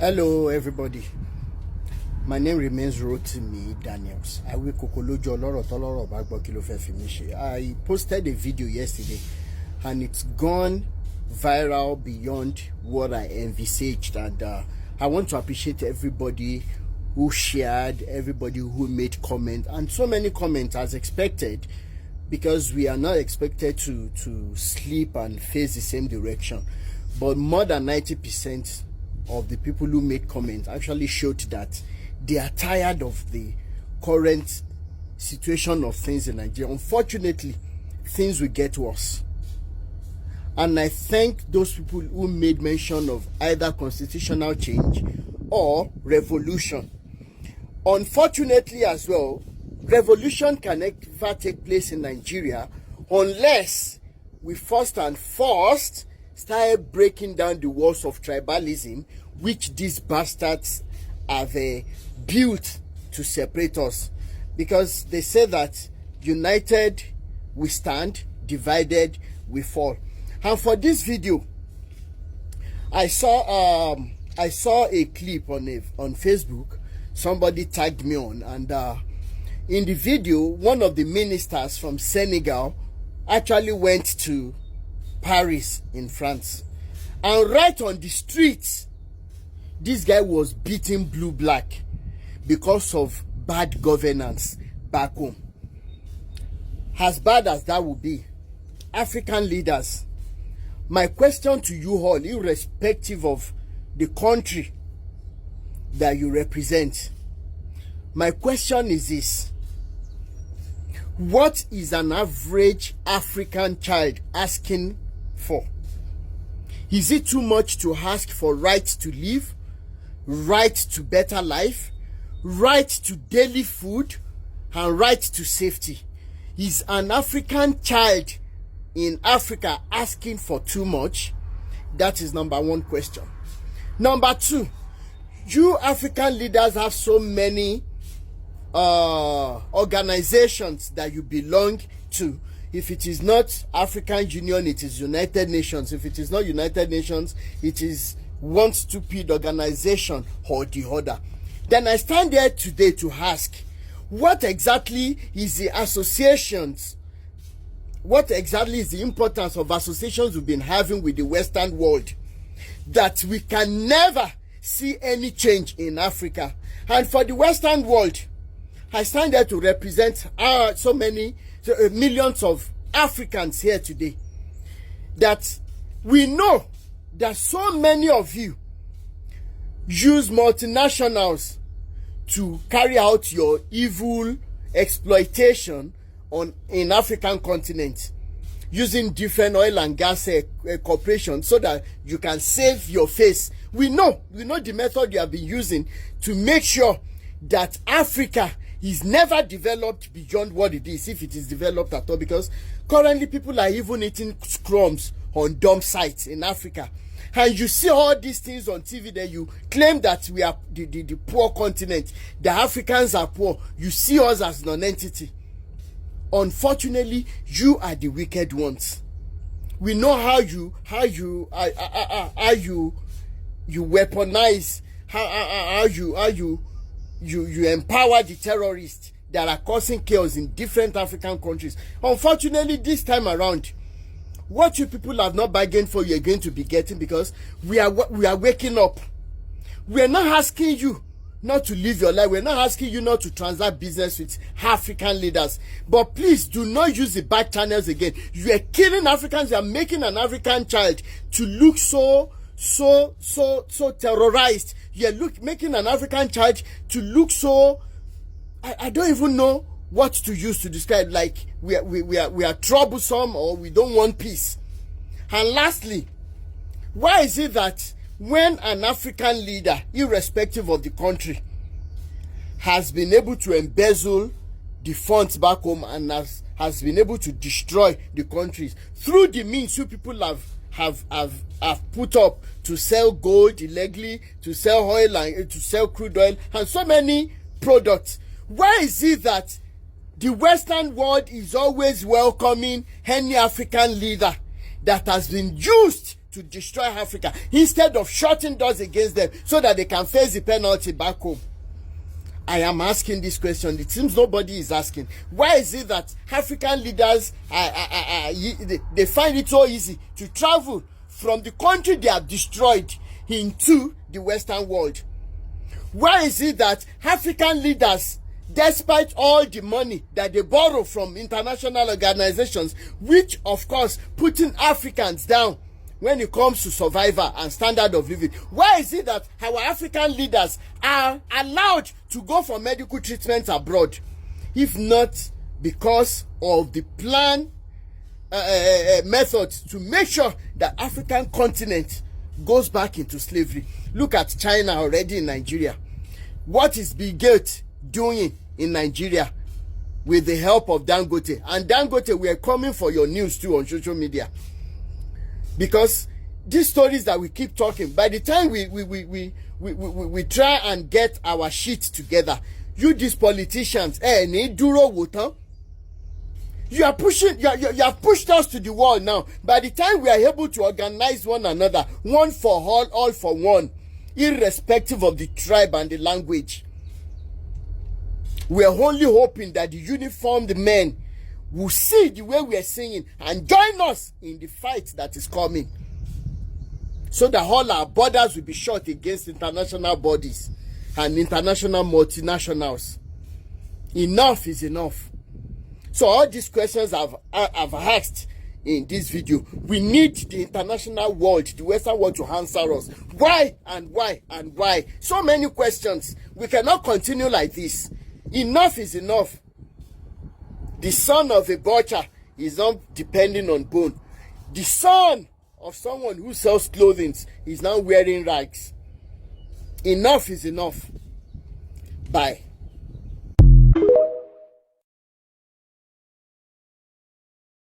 Hello, everybody. My name remains Rotimi Daniels. I posted a video yesterday and it's gone viral beyond what I envisaged, and I want to appreciate everybody who shared, everybody who made comments, and so many comments as expected, because we are not expected to sleep and face the same direction. But more than 90% of the people who made comments actually showed that they are tired of the current situation of things in Nigeria. Unfortunately, things will get worse. And I thank those people who made mention of either constitutional change or revolution. Unfortunately as well, revolution can never take place in Nigeria unless we first and foremost started breaking down the walls of tribalism, which these bastards have built to separate us. Because they say that united we stand, divided we fall. And for this video, I saw a clip on Facebook. Somebody tagged me on, and in the video, one of the ministers from Senegal actually went to Paris in France, and right on the streets, this guy was beating blue black because of bad governance back home. As bad as that would be, African leaders, my question to you all, irrespective of the country that you represent, my question is this: what is an average African child asking for? Is it too much to ask for right to live, right to better life, right to daily food, and right to safety? Is an African child in Africa asking for too much? That is number one question. Number two, you African leaders have so many organizations that you belong to. If it is not African Union, it is United Nations. If it is not United Nations, it is one stupid organization or the other. Then I stand there today to ask, what exactly is the associations? What exactly is the importance of associations we've been having with the Western world, that we can never see any change in Africa? And for the Western world, I stand there to represent millions of Africans here today, that we know that so many of you use multinationals to carry out your evil exploitation in African continent, using different oil and gas corporations so that you can save your face. We know the method you have been using to make sure that Africa is never developed beyond what it is, if it is developed at all, because currently people are even eating crumbs on dump sites in Africa. And you see all these things on TV, that you claim that we are the poor continent, the Africans are poor, you see us as non-entity. Unfortunately, you are the wicked ones. We know how you weaponize, how you empower the terrorists that are causing chaos in different African countries. Unfortunately, this time around, what you people have not bargained for, you're going to be getting, because we are waking up. We are not asking you not to live your life. We're not asking you not to transact business with African leaders. But please do not use the bad channels again. You are killing Africans. You are making an African child to look so terrorized. You are making an African child to look so, I don't even know what to use to describe, like we are troublesome, or we don't want peace. And lastly, why is it that when an African leader, irrespective of the country, has been able to embezzle the funds back home and has been able to destroy the countries through the means you people have put up to sell gold illegally, to sell oil and to sell crude oil and so many products, why is it that the Western world is always welcoming any African leader that has been used to destroy Africa instead of shutting doors against them so that they can face the penalty back home? I am asking this question. It seems nobody is asking. Why is it that African leaders, they find it so easy to travel from the country they have destroyed into the Western world? Why is it that African leaders, despite all the money that they borrow from international organizations, which of course putting Africans down when it comes to survival and standard of living, why is it that our African leaders are allowed to go for medical treatment abroad, if not because of the plan methods to make sure that African continent goes back into slavery? Look at China already in Nigeria. What is Bill Gates doing in Nigeria with the help of Dangote? And Dangote, we are coming for your news too on social media, because these stories that we keep talking, by the time we try and get our shit together, you these politicians, you are pushing, you have pushed us to the wall now. By the time we are able to organize one another, one for all for one, irrespective of the tribe and the language, we are only hoping that the uniformed men will see the way we are singing and join us in the fight that is coming, so that all our borders will be shut against international bodies and international multinationals. Enough is enough. So all these questions I've asked in this video, we need the international world, the Western world, to answer us. Why and why and why? So many questions. We cannot continue like this. Enough is enough. The son of a butcher is not depending on bone. The son of someone who sells clothing is now wearing rags. Enough is enough. Bye.